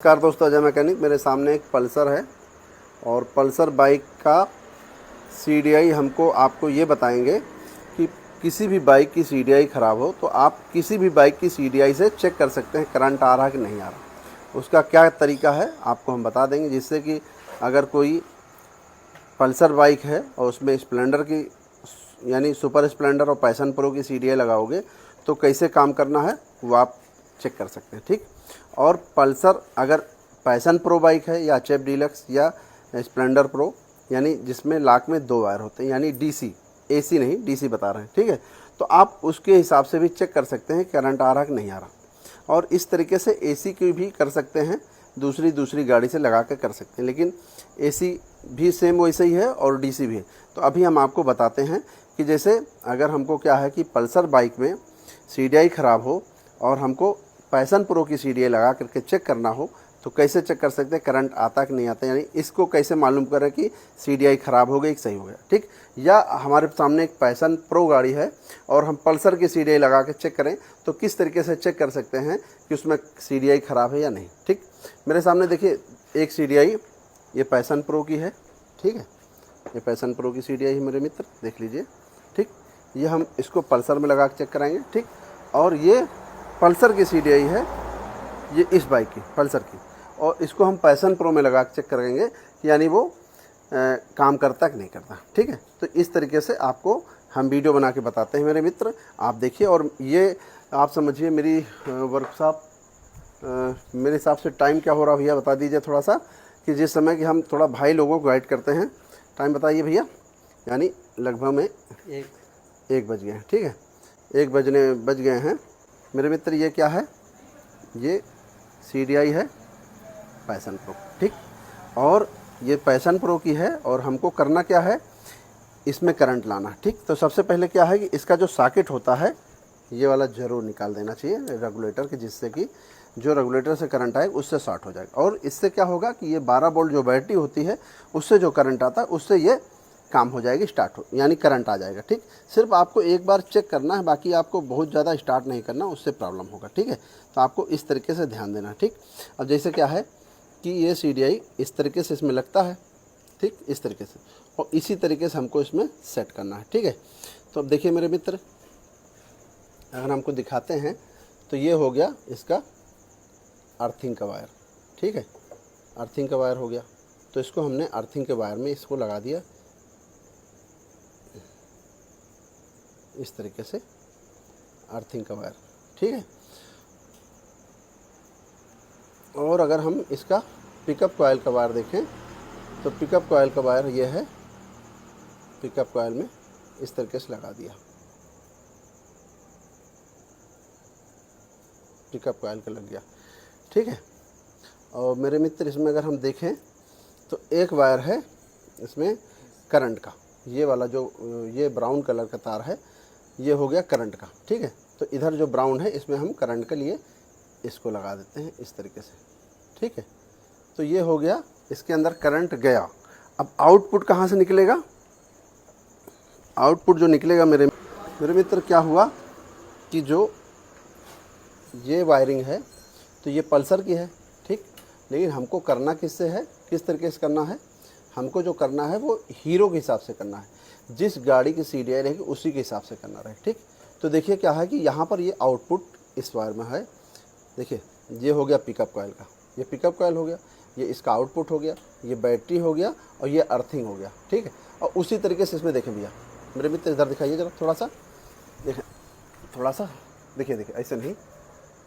नमस्कार दोस्तों, अजय मैकेनिक। मेरे सामने एक पल्सर है और पल्सर बाइक का सीडीआई हमको आपको ये बताएंगे कि किसी भी बाइक की सीडीआई ख़राब हो तो आप किसी भी बाइक की सीडीआई से चेक कर सकते हैं करंट आ रहा है कि नहीं आ रहा। उसका क्या तरीका है आपको हम बता देंगे, जिससे कि अगर कोई पल्सर बाइक है और उसमें स्प्लेंडर की यानी सुपर स्प्लेंडर और पैशन प्रो की सीडीआई लगाओगे तो कैसे काम करना है वो आप चेक कर सकते हैं। ठीक। और पल्सर अगर पैशन प्रो बाइक है या एचएफ डीलक्स या स्प्लेंडर प्रो यानी जिसमें लाख में 2 वायर होते हैं यानी डीसी, एसी नहीं डीसी बता रहे हैं, ठीक है, तो आप उसके हिसाब से भी चेक कर सकते हैं करंट आ रहा कि नहीं आ रहा। और इस तरीके से एसी की भी कर सकते हैं, दूसरी गाड़ी से लगा के कर सकते हैं, लेकिन एसी भी सेम वैसे ही है और डीसी भी है। तो अभी हम आपको बताते हैं कि जैसे अगर हमको क्या है कि पल्सर बाइक में सीडीआई ख़राब हो और हमको पैशन प्रो की सीडीआई लगा करके चेक करना हो तो कैसे चेक कर सकते हैं करंट आता कि नहीं आता, यानी इसको कैसे मालूम करें कि सीडीआई ख़राब हो गई कि सही हो गया। ठीक। या हमारे सामने एक पैशन प्रो गाड़ी है और हम पल्सर की सीडीआई लगा के चेक करें तो किस तरीके से चेक कर सकते हैं कि उसमें सीडीआई ख़राब है या नहीं। ठीक। मेरे सामने देखिए एक सीडीआई ये पैशन प्रो की है, ठीक है, ये पैशन प्रो की सीडीआई है मेरे मित्र, देख लीजिए। ठीक। ये हम इसको पल्सर में लगा के चेक कराएंगे। ठीक। और ये पल्सर की सीडीआई है, ये इस बाइक की पल्सर की, और इसको हम पैशन प्रो में लगा के चेक करेंगे यानी वो काम करता कि नहीं करता। ठीक है। तो इस तरीके से आपको हम वीडियो बना के बताते हैं मेरे मित्र, आप देखिए। और ये आप समझिए मेरी वर्कशॉप मेरे हिसाब से टाइम क्या हो रहा भैया बता दीजिए थोड़ा सा, कि जिस समय कि हम थोड़ा भाई लोगों को गाइड करते हैं। टाइम बताइए भैया। यानी लगभग में एक बज गए हैं। ठीक है, 1 बज गए हैं मेरे मित्र। ये क्या है, ये सीडीआई है पैशन प्रो। ठीक। और ये पैशन प्रो की है और हमको करना क्या है, इसमें करंट लाना। ठीक। तो सबसे पहले क्या है कि इसका जो सॉकेट होता है ये वाला ज़रूर निकाल देना चाहिए रेगुलेटर के, जिससे कि जो रेगुलेटर से करंट आएगा उससे शॉर्ट हो जाएगा। और इससे क्या होगा कि ये 12 वोल्ट जो बैटरी होती है उससे जो करंट आता है उससे ये काम हो जाएगी, स्टार्ट हो यानी करंट आ जाएगा। ठीक। सिर्फ आपको एक बार चेक करना है, बाकी आपको बहुत ज़्यादा स्टार्ट नहीं करना, उससे प्रॉब्लम होगा। ठीक है। तो आपको इस तरीके से ध्यान देना। ठीक। अब जैसे क्या है कि ये सीडीआई इस तरीके से इसमें लगता है, ठीक, इस तरीके से, और इसी तरीके से हमको इसमें सेट करना है। ठीक है। तो अब देखिए मेरे मित्र, अगर हमको दिखाते हैं तो ये हो गया इसका अर्थिंग का वायर। ठीक है, अर्थिंग का वायर हो गया। तो इसको हमने अर्थिंग के वायर में इसको लगा दिया इस तरीके से, अर्थिंग का वायर। ठीक है। और अगर हम इसका पिकअप कॉइल का वायर देखें तो पिकअप कॉइल का वायर ये है, पिकअप कॉइल में इस तरीके से लगा दिया, पिकअप कॉइल का लग गया। ठीक है। और मेरे मित्र इसमें अगर हम देखें तो एक वायर है इसमें करंट का, ये वाला जो ये ब्राउन कलर का तार है ये हो गया करंट का। ठीक है। तो इधर जो ब्राउन है इसमें हम करंट के लिए इसको लगा देते हैं इस तरीके से। ठीक है। तो ये हो गया, इसके अंदर करंट गया। अब आउटपुट कहाँ से निकलेगा, आउटपुट जो निकलेगा मेरे मित्र क्या हुआ कि जो ये वायरिंग है तो ये पल्सर की है। ठीक। लेकिन हमको करना किससे है, किस तरीके से करना है, हमको जो करना है वो हीरो के हिसाब से करना है, जिस गाड़ी की सीडीआई रहेगी उसी के हिसाब से करना रहे। ठीक। तो देखिए क्या है कि यहाँ पर ये आउटपुट इस वायर में है, देखिए ये हो गया पिकअप कॉइल का, ये पिकअप कॉइल हो गया, ये इसका आउटपुट हो गया, ये बैटरी हो गया और ये अर्थिंग हो गया। ठीक है। और उसी तरीके से इसमें देखें भैया मेरे मित्र, इधर दिखाइए जरा थोड़ा सा, देखें थोड़ा सा, देखिए देखिए ऐसे नहीं,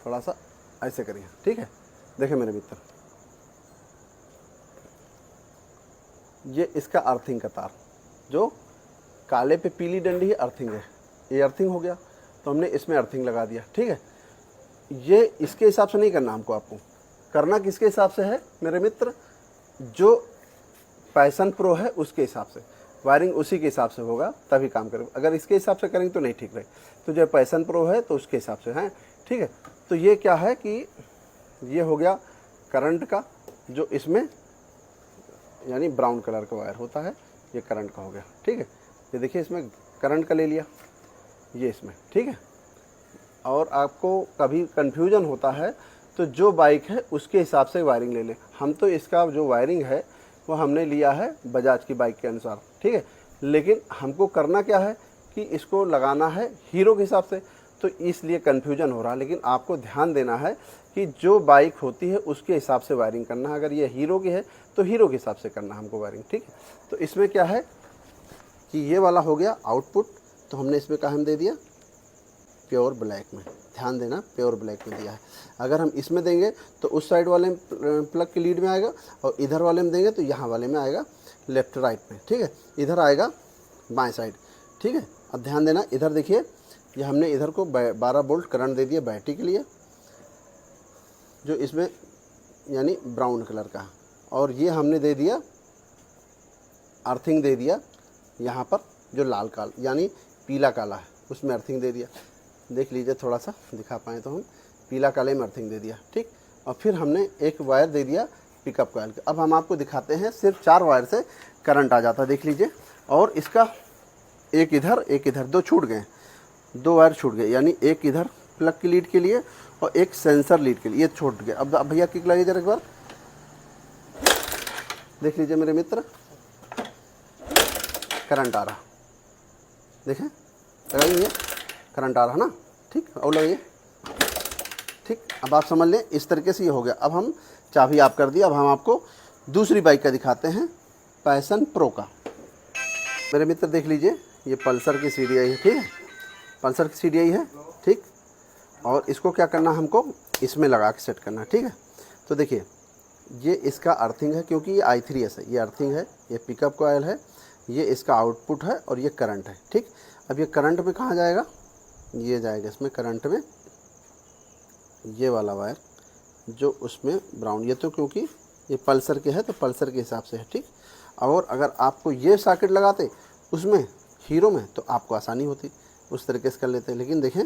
थोड़ा सा ऐसे करिए। ठीक है। देखें मेरे मित्र, ये इसका अर्थिंग का तार, जो काले पे पीली डंडी है अर्थिंग है, ये अर्थिंग हो गया। तो हमने इसमें अर्थिंग लगा दिया। ठीक है। ये इसके हिसाब से नहीं करना, हमको आपको करना किसके हिसाब से है मेरे मित्र, जो पैशन प्रो है उसके हिसाब से, वायरिंग उसी के हिसाब से होगा तभी काम करेगा। अगर इसके हिसाब से करेंगे तो नहीं ठीक रहे। तो जो पैशन प्रो है तो उसके हिसाब से है। ठीक है। तो ये क्या है कि ये हो गया करंट का, जो इसमें यानी ब्राउन कलर का वायर होता है, ये करंट का हो गया। ठीक है। ये देखिए इसमें करंट का ले लिया ये इसमें। ठीक है। और आपको कभी कन्फ्यूजन होता है तो जो बाइक है उसके हिसाब से वायरिंग ले लें। हम तो इसका जो वायरिंग है वो हमने लिया है बजाज की बाइक के अनुसार, ठीक है। लेकिन हमको करना क्या है कि इसको लगाना है हीरो के हिसाब से, तो इसलिए कन्फ्यूजन हो रहा है। लेकिन आपको ध्यान देना है कि जो बाइक होती है उसके हिसाब से वायरिंग करना है। अगर ये हीरो की है तो हीरो के हिसाब से करना है हमको वायरिंग, ठीक है। तो इसमें क्या है कि ये वाला हो गया आउटपुट, तो हमने इसमें कहा हम दे दिया प्योर ब्लैक में, ध्यान देना प्योर ब्लैक में दिया है। अगर हम इसमें देंगे तो उस साइड वाले प्लग की लीड में आएगा, और इधर वाले में देंगे तो यहाँ वाले में आएगा लेफ्ट राइट में, ठीक है। इधर आएगा बाएं साइड, ठीक है। अब ध्यान देना, इधर देखिए ये हमने इधर को 12 वोल्ट करंट दे दिया बैटरी के लिए, जो इसमें यानी ब्राउन कलर का, और ये हमने दे दिया अर्थिंग दे दिया यहाँ पर जो लाल काल यानी पीला काला है उसमें अर्थिंग दे दिया। देख लीजिए थोड़ा सा दिखा पाएँ तो हम पीला काले में अर्थिंग दे दिया, ठीक। और फिर हमने एक वायर दे दिया पिकअप कॉइल का। अब हम आपको दिखाते हैं सिर्फ 4 वायर से करंट आ जाता है, देख लीजिए। और इसका एक इधर 2 छूट गए, 2 वायर छूट गए, यानी एक इधर प्लग की लीड के लिए और एक सेंसर लीड के लिए, ये छूट गया। अब भैया किक लगाइए जरा एक बार, देख लीजिए मेरे मित्र, करंट आ रहा, देखें लगाइए, करंट आ रहा ना, ठीक। और लगाइए, ठीक। अब आप समझ लें इस तरीके से ये हो गया। अब हम चाबी आप कर दिया। अब हम आपको दूसरी बाइक का दिखाते हैं, पैशन प्रो का। मेरे मित्र देख लीजिए, ये पल्सर की CDI है, ठीक है, पल्सर की CDI है, ठीक। और इसको क्या करना हमको इसमें लगा के सेट करना है, ठीक है। तो देखिए ये इसका अर्थिंग है, क्योंकि ये I3S है, ये अर्थिंग है, ये पिकअप कॉइल है, ये इसका आउटपुट है और ये करंट है, ठीक। अब ये करंट में कहाँ जाएगा, ये जाएगा इसमें करंट में, ये वाला वायर जो उसमें ब्राउन, ये तो क्योंकि ये पल्सर के है तो पल्सर के हिसाब से है, ठीक। और अगर आपको ये सॉकेट लगाते उसमें हीरो में तो आपको आसानी होती, उस तरीके से कर लेते। लेकिन देखें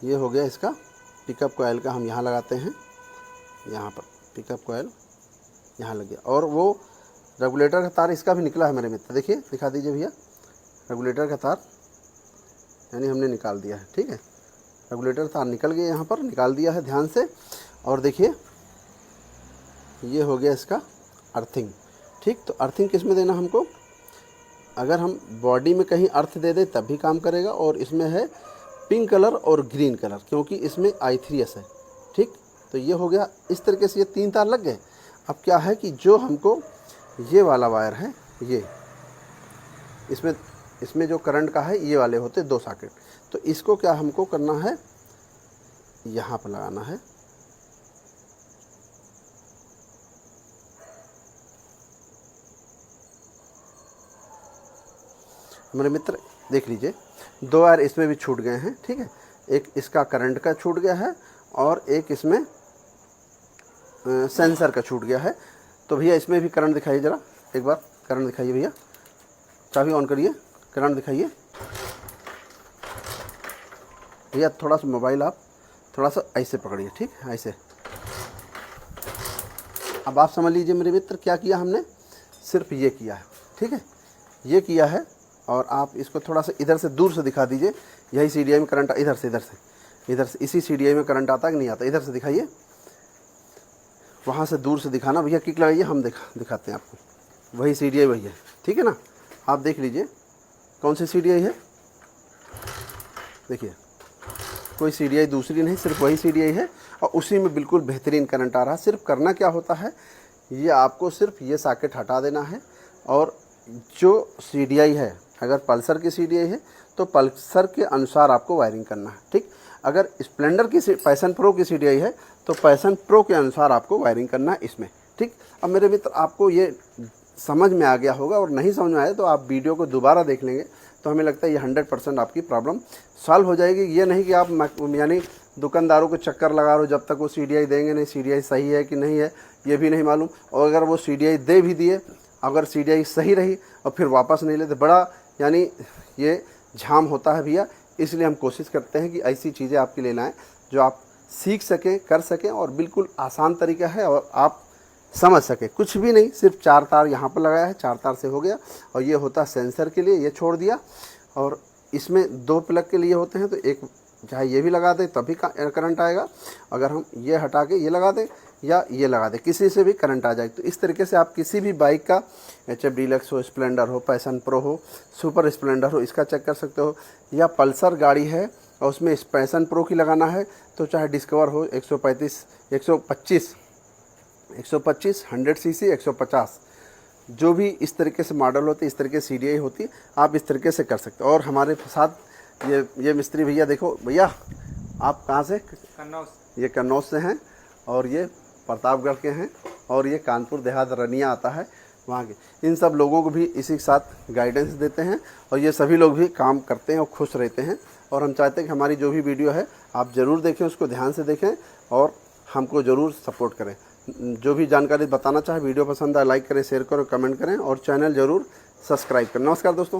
ये हो गया इसका पिकअप कॉइल का, हम यहाँ लगाते हैं, यहाँ पर पिकअप कॉइल यहाँ लग गया। और वो रेगुलेटर का तार इसका भी निकला है मेरे मित्र, देखिए दिखा दीजिए भैया, रेगुलेटर का तार यानी हमने निकाल दिया है, ठीक है। रेगुलेटर तार निकल गया, यहाँ पर निकाल दिया है ध्यान से। और देखिए ये हो गया इसका अर्थिंग, ठीक। तो अर्थिंग किस में देना हमको, अगर हम बॉडी में कहीं अर्थ दे दे तब भी काम करेगा। और इसमें है पिंक कलर और ग्रीन कलर, क्योंकि इसमें I3S है, ठीक। तो ये हो गया इस तरीके से, ये 3 तार लग गए। अब क्या है कि जो हमको ये वाला वायर है, ये इसमें जो करंट का है, ये वाले होते 2 सॉकेट, तो इसको क्या हमको करना है, यहाँ पर लगाना है। मेरे मित्र देख लीजिए 2 वायर इसमें भी छूट गए हैं, ठीक है। एक इसका करंट का छूट गया है और एक इसमें सेंसर का छूट गया है। तो भैया इसमें भी करंट दिखाइए जरा एक बार, करंट दिखाइए भैया, चाबी ऑन करिए, करंट दिखाइए भैया। थोड़ा सा मोबाइल आप थोड़ा सा ऐसे पकड़िए, ठीक है, ऐसे। अब आप समझ लीजिए मेरे मित्र क्या किया हमने, सिर्फ ये किया है, ठीक है, ये किया है। और आप इसको थोड़ा सा इधर से दूर से दिखा दीजिए, यही CDI में करंट, इधर से इसी CDI में करंट आता है कि नहीं आता, इधर से दिखाइए, वहाँ से दूर से दिखाना भैया, किक लगाइए, हम दिखाते हैं आपको। वही CDI वही है, ठीक है ना। आप देख लीजिए कौन सी CDI है, देखिए कोई CDI दूसरी नहीं, सिर्फ वही CDI है और उसी में बिल्कुल बेहतरीन करंट आ रहा है। सिर्फ करना क्या होता है, ये आपको सिर्फ ये सॉकेट हटा देना है। और जो CDI है, अगर पल्सर की CDI है तो पल्सर के अनुसार आपको वायरिंग करना है, ठीक। अगर स्प्लेंडर की पैशन प्रो की CDI है तो पैशन प्रो के अनुसार आपको वायरिंग करना है इसमें, ठीक। अब मेरे मित्र आपको ये समझ में आ गया होगा, और नहीं समझ में आए तो आप वीडियो को दोबारा देख लेंगे तो हमें लगता है ये 100% आपकी प्रॉब्लम सॉल्व हो जाएगी। ये नहीं कि आप यानी दुकानदारों को चक्कर लगा रहे हो, जब तक वो CDI देंगे नहीं, CDI सही है कि नहीं है ये भी नहीं मालूम। और अगर वो CDI दे भी दिए, अगर CDI सही रही और फिर वापस नहीं लेते, बड़ा यानी ये झाम होता है भैया। इसलिए हम कोशिश करते हैं कि ऐसी चीज़ें आपके लिए लाएँ जो आप सीख सकें, कर सकें, और बिल्कुल आसान तरीका है और आप समझ सके। कुछ भी नहीं, सिर्फ 4 तार यहाँ पर लगाया है, 4 तार से हो गया। और ये होता है सेंसर के लिए, ये छोड़ दिया। और इसमें 2 प्लग के लिए होते हैं, तो एक चाहे ये भी लगा दें तभी करंट आएगा, अगर हम ये हटा के ये लगा दें या ये लगा दें, किसी से भी करंट आ जाए। तो इस तरीके से आप किसी भी बाइक का, HF डीलक्स हो, स्प्लेंडर हो, पैशन प्रो हो, सुपर स्प्लेंडर हो, इसका चेक कर सकते हो। या पल्सर गाड़ी है और उसमें पैशन प्रो की लगाना है तो चाहे डिस्कवर हो 125, 100 सीसी, 150, जो भी इस तरीके से मॉडल होते, इस तरीके से CDI होती, आप इस तरीके से कर सकते हो। और हमारे साथ ये मिस्त्री भैया, देखो भैया आप कहाँ से? ये कन्नौज से हैं और ये प्रतापगढ़ के हैं और ये कानपुर देहात रनिया आता है वहाँ के। इन सब लोगों को भी इसी के साथ गाइडेंस देते हैं और ये सभी लोग भी काम करते हैं और खुश रहते हैं। और हम चाहते हैं कि हमारी जो भी वीडियो है आप ज़रूर देखें, उसको ध्यान से देखें और हमको ज़रूर सपोर्ट करें। जो भी जानकारी बताना चाहे, वीडियो पसंद आए लाइक करें, शेयर करें, कमेंट करें और चैनल ज़रूर सब्सक्राइब करें। नमस्कार दोस्तों।